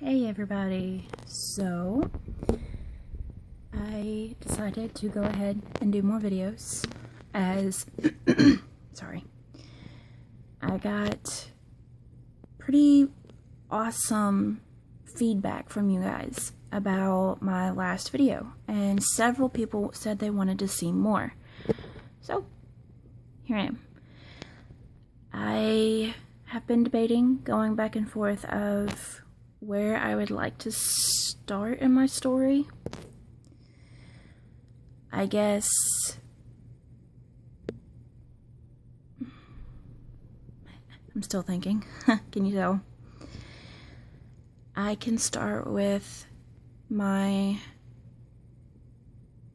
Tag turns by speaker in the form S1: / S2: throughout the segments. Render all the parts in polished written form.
S1: Hey everybody, so I decided to go ahead and do more videos as, sorry, I got pretty awesome feedback from you guys about my last video, and several people said they wanted to see more, so here I am. I have been debating, going back and forth of where I would like to start in my story. I guess I'm still thinking. Can you tell? I can start with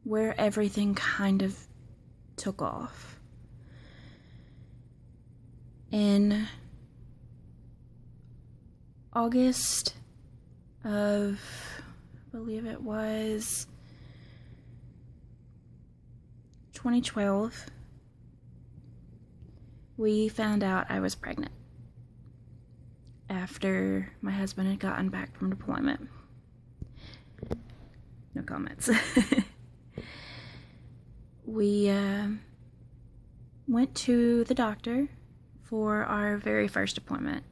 S1: where everything kind of took off. In August of, I believe it was 2012, we found out I was pregnant after my husband had gotten back from deployment. No comments. We went to the doctor for our very first appointment.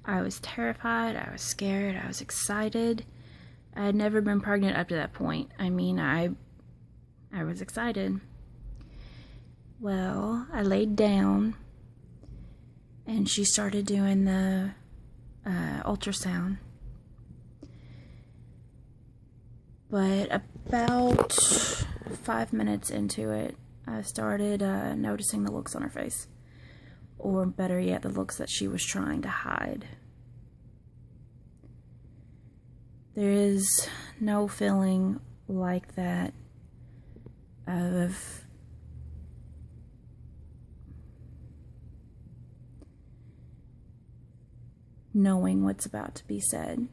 S1: I was terrified, I was scared, I was excited. I had never been pregnant up to that point. I mean, I was excited. Well, I laid down and she started doing the ultrasound. But about 5 minutes into it, I started noticing the looks on her face. Or better yet, the looks that she was trying to hide. There is no feeling like that of knowing what's about to be said.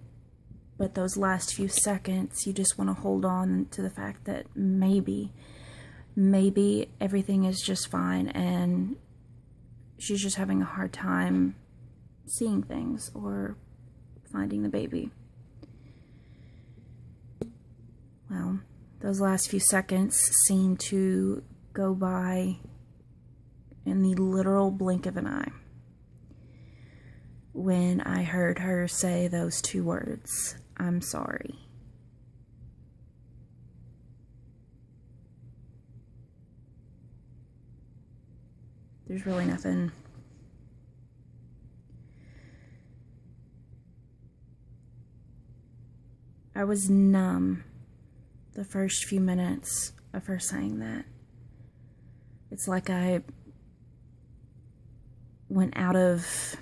S1: But those last few seconds, you just want to hold on to the fact that maybe everything is just fine and she's just having a hard time seeing things or finding the baby. Well, those last few seconds seemed to go by in the literal blink of an eye when I heard her say those two words, "I'm sorry." There's really nothing. I was numb the first few minutes of her saying that. It's like I went out of,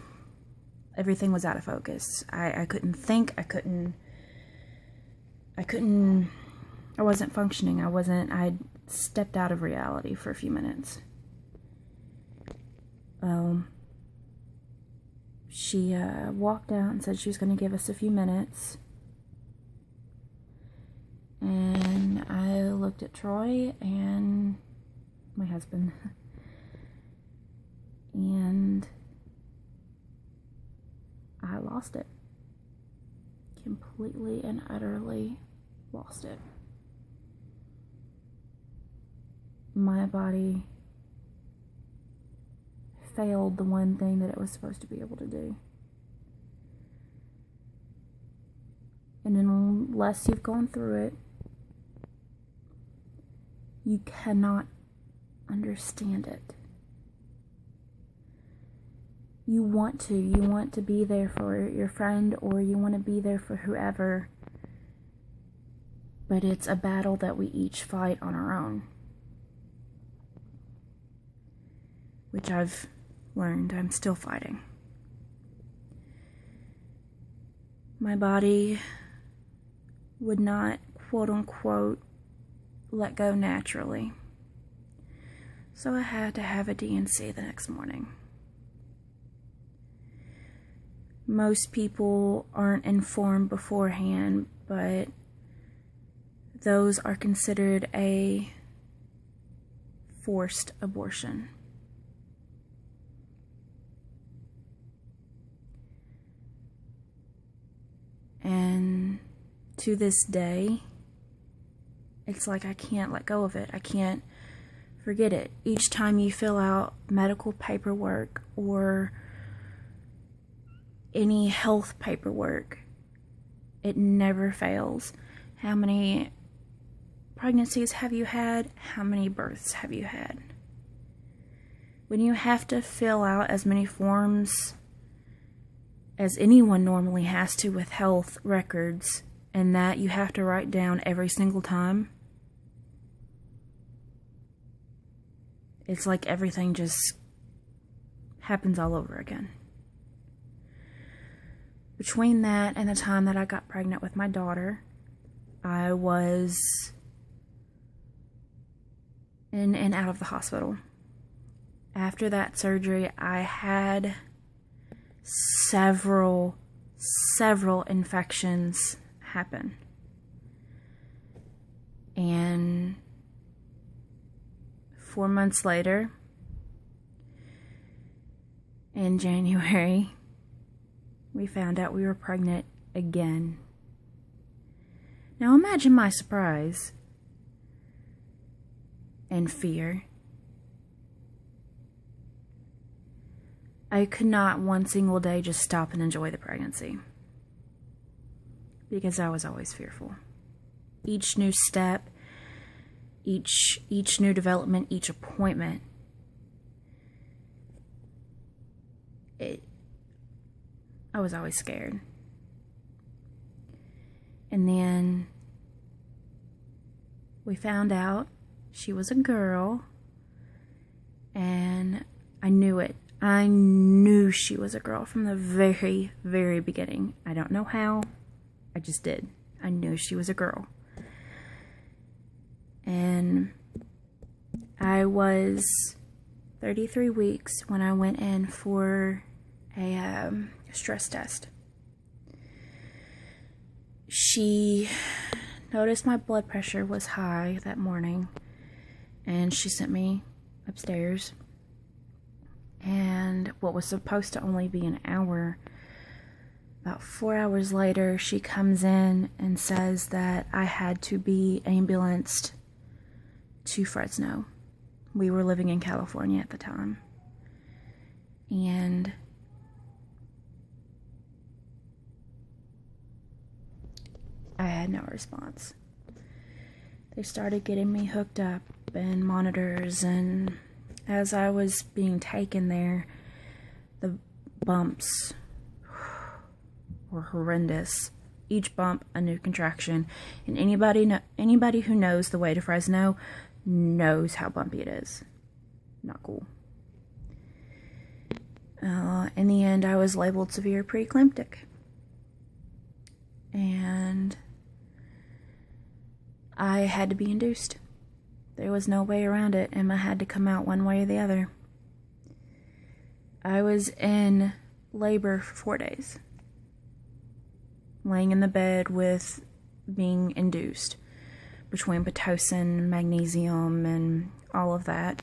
S1: everything was out of focus. I couldn't think, I wasn't functioning. I'd stepped out of reality for a few minutes. She walked out and said she was going to give us a few minutes. And I looked at Troy and my husband. And I lost it. Completely and utterly lost it. My body failed the one thing that it was supposed to be able to do. And unless you've gone through it, you cannot understand it. You want to be there for your friend, or you want to be there for whoever, but it's a battle that we each fight on our own. Which I've learned I'm still fighting. My body would not, quote unquote, let go naturally. So I had to have a D&C the next morning. Most people aren't informed beforehand, but those are considered a forced abortion. to this day, it's like I can't let go of it. I can't forget it. Each time you fill out medical paperwork or any health paperwork, it never fails. How many pregnancies have you had? How many births have you had? When you have to fill out as many forms as anyone normally has to with health records, and that you have to write down every single time, it's like everything just happens all over again. Between that and the time that I got pregnant with my daughter, I was in and out of the hospital. After that surgery, I had several infections happen. And 4 months later, in January, we found out we were pregnant again. Now imagine my surprise and fear. I could not one single day just stop and enjoy the pregnancy, because I was always fearful. Each new step, each new development, each appointment, I was always scared. And then we found out she was a girl, and I knew it. I knew she was a girl from the very, very beginning. I don't know how, I just did. I knew she was a girl. And I was 33 weeks when I went in for a stress test. She noticed my blood pressure was high that morning, and she sent me upstairs. And what was supposed to only be an hour, about 4 hours later, she comes in and says that I had to be ambulanced to Fresno. We were living in California at the time. And I had no response. They started getting me hooked up and monitors, and as I was being taken there, the bumps were horrendous. Each bump a new contraction, and anybody who knows the way to Fresno knows how bumpy it is. Not cool. In the end, I was labeled severe preeclamptic, and I had to be induced. There was no way around it. Emma had to come out one way or the other. I was in labor for 4 days, laying in the bed with being induced between Pitocin, magnesium, and all of that.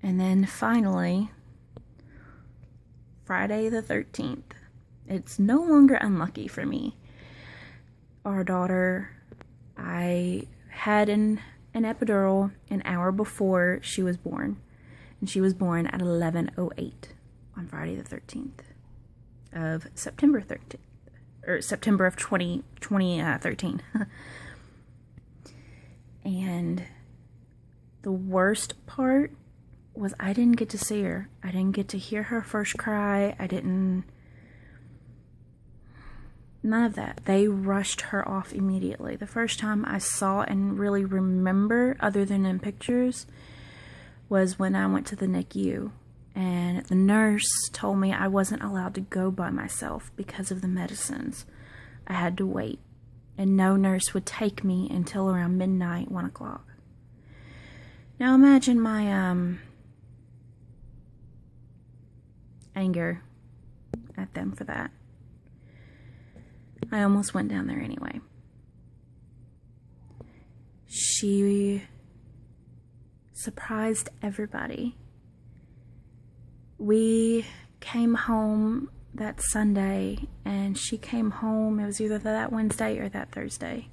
S1: And then finally, Friday the 13th, it's no longer unlucky for me. Our daughter, I had an epidural an hour before she was born, and she was born at 11:08 on Friday the 13th of September 13th, or September of 2013. And the worst part was I didn't get to see her. I didn't get to hear her first cry. None of that. They rushed her off immediately. The first time I saw and really remember, other than in pictures, was when I went to the NICU. And the nurse told me I wasn't allowed to go by myself because of the medicines. I had to wait. And no nurse would take me until around midnight, 1 o'clock. Now imagine my anger at them for that. I almost went down there anyway. She surprised everybody. We came home that Sunday, and she came home. It was either that Wednesday or that Thursday.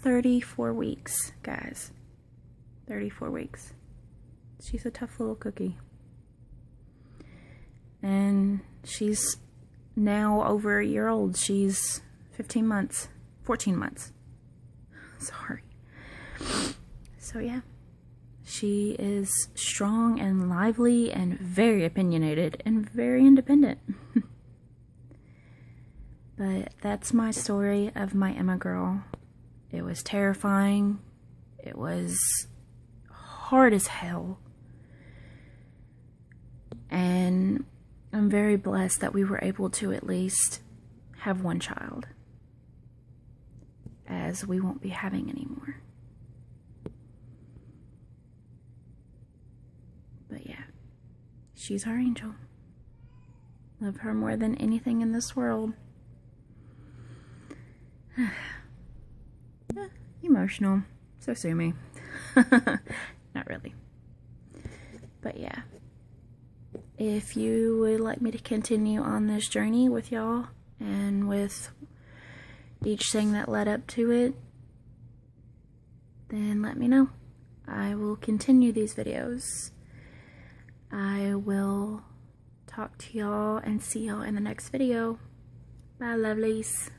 S1: 34 weeks, guys. 34 weeks. She's a tough little cookie. And she's now over a year old. She's 14 months. Sorry. So yeah. She is strong and lively and very opinionated and very independent. But that's my story of my Emma girl. It was terrifying. It was hard as hell. And I'm very blessed that we were able to at least have one child, as we won't be having any more. But yeah, she's our angel. Love her more than anything in this world. Emotional. So sue me. Not really. But yeah. If you would like me to continue on this journey with y'all and with each thing that led up to it, then let me know. I will continue these videos. I will talk to y'all and see y'all in the next video. Bye, lovelies.